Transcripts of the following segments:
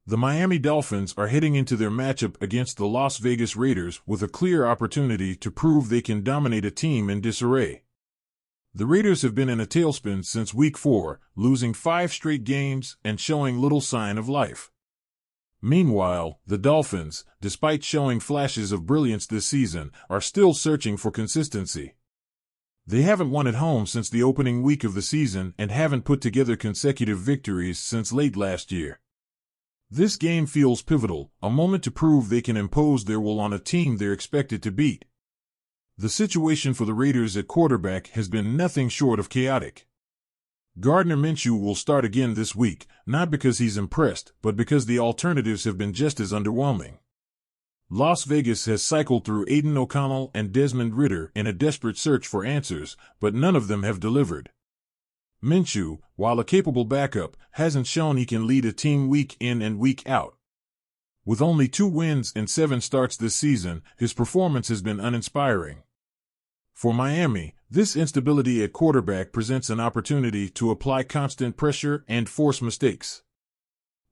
The Miami Dolphins are heading into their matchup against the Las Vegas Raiders with a clear opportunity to prove they can dominate a team in disarray. The Raiders have been in a tailspin since Week 4, losing 5 straight games and showing little sign of life. Meanwhile, the Dolphins, despite showing flashes of brilliance this season, are still searching for consistency. They haven't won at home since the opening week of the season and haven't put together consecutive victories since late last year. This game feels pivotal, a moment to prove they can impose their will on a team they're expected to beat. The situation for the Raiders at quarterback has been nothing short of chaotic. Gardner Minshew will start again this week, not because he's impressed, but because the alternatives have been just as underwhelming. Las Vegas has cycled through Aiden O'Connell and Desmond Ridder in a desperate search for answers, but none of them have delivered. Minshew, while a capable backup, hasn't shown he can lead a team week in and week out. With only 2 wins in 7 starts this season, his performance has been uninspiring. For Miami, this instability at quarterback presents an opportunity to apply constant pressure and force mistakes.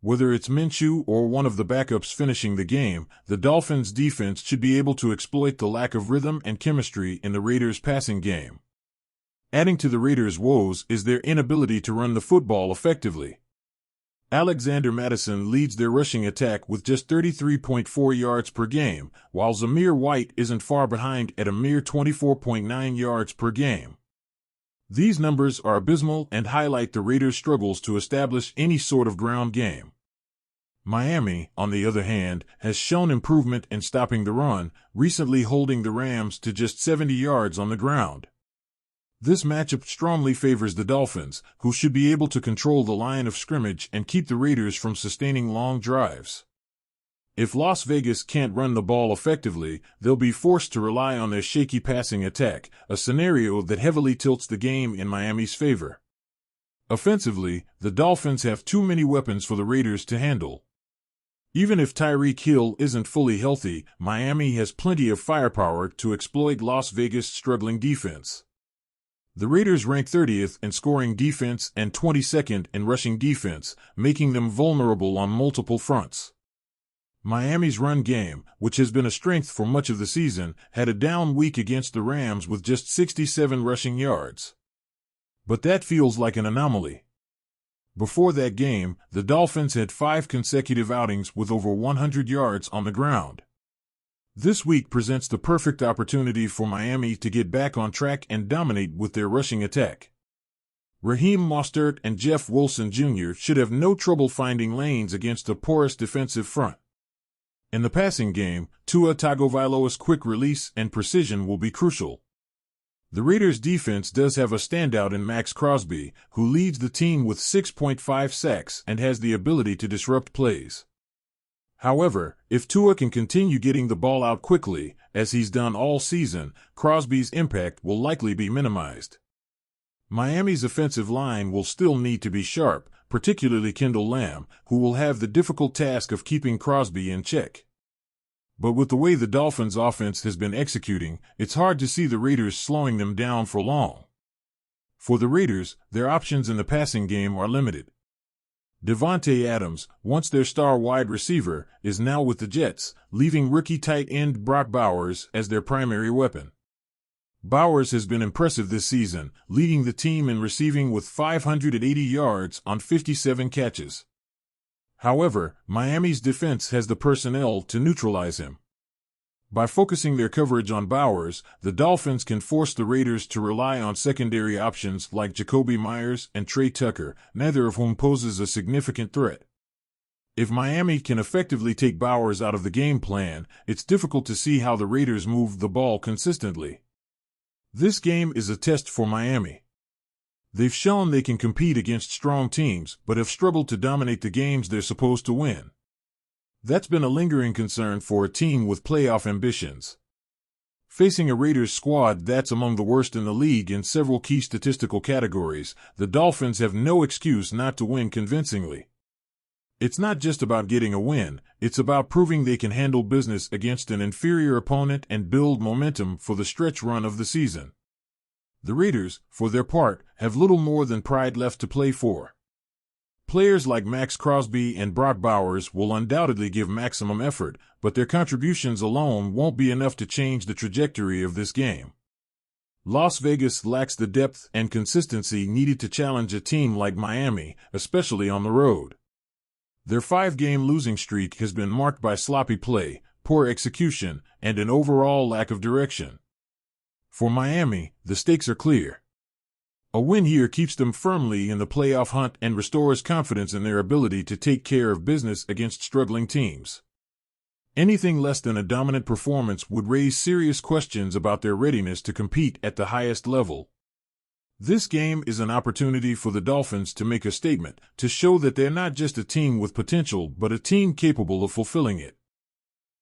Whether it's Minshew or one of the backups finishing the game, the Dolphins' defense should be able to exploit the lack of rhythm and chemistry in the Raiders' passing game. Adding to the Raiders' woes is their inability to run the football effectively. Alexander Mattison leads their rushing attack with just 33.4 yards per game, while Zamir White isn't far behind at a mere 24.9 yards per game. These numbers are abysmal and highlight the Raiders' struggles to establish any sort of ground game. Miami, on the other hand, has shown improvement in stopping the run, recently holding the Rams to just 70 yards on the ground. This matchup strongly favors the Dolphins, who should be able to control the line of scrimmage and keep the Raiders from sustaining long drives. If Las Vegas can't run the ball effectively, they'll be forced to rely on their shaky passing attack, a scenario that heavily tilts the game in Miami's favor. Offensively, the Dolphins have too many weapons for the Raiders to handle. Even if Tyreek Hill isn't fully healthy, Miami has plenty of firepower to exploit Las Vegas' struggling defense. The Raiders rank 30th in scoring defense and 22nd in rushing defense, making them vulnerable on multiple fronts. Miami's run game, which has been a strength for much of the season, had a down week against the Rams with just 67 rushing yards. But that feels like an anomaly. Before that game, the Dolphins had 5 consecutive outings with over 100 yards on the ground. This week presents the perfect opportunity for Miami to get back on track and dominate with their rushing attack. Raheem Mostert and Jeff Wilson Jr. should have no trouble finding lanes against a porous defensive front. In the passing game, Tua Tagovailoa's quick release and precision will be crucial. The Raiders' defense does have a standout in Max Crosby, who leads the team with 6.5 sacks and has the ability to disrupt plays. However, if Tua can continue getting the ball out quickly, as he's done all season, Crosby's impact will likely be minimized. Miami's offensive line will still need to be sharp, particularly Kendall Lamb, who will have the difficult task of keeping Crosby in check. But with the way the Dolphins' offense has been executing, it's hard to see the Raiders slowing them down for long. For the Raiders, their options in the passing game are limited. Davante Adams, once their star wide receiver, is now with the Jets, leaving rookie tight end Brock Bowers as their primary weapon. Bowers has been impressive this season, leading the team in receiving with 580 yards on 57 catches. However, Miami's defense has the personnel to neutralize him. By focusing their coverage on Bowers, the Dolphins can force the Raiders to rely on secondary options like Jacoby Myers and Trey Tucker, neither of whom poses a significant threat. If Miami can effectively take Bowers out of the game plan, it's difficult to see how the Raiders move the ball consistently. This game is a test for Miami. They've shown they can compete against strong teams, but have struggled to dominate the games they're supposed to win. That's been a lingering concern for a team with playoff ambitions. Facing a Raiders squad that's among the worst in the league in several key statistical categories, the Dolphins have no excuse not to win convincingly. It's not just about getting a win, it's about proving they can handle business against an inferior opponent and build momentum for the stretch run of the season. The Raiders, for their part, have little more than pride left to play for. Players like Max Crosby and Brock Bowers will undoubtedly give maximum effort, but their contributions alone won't be enough to change the trajectory of this game. Las Vegas lacks the depth and consistency needed to challenge a team like Miami, especially on the road. Their 5-game losing streak has been marked by sloppy play, poor execution, and an overall lack of direction. For Miami, the stakes are clear. A win here keeps them firmly in the playoff hunt and restores confidence in their ability to take care of business against struggling teams. Anything less than a dominant performance would raise serious questions about their readiness to compete at the highest level. This game is an opportunity for the Dolphins to make a statement, to show that they're not just a team with potential but a team capable of fulfilling it.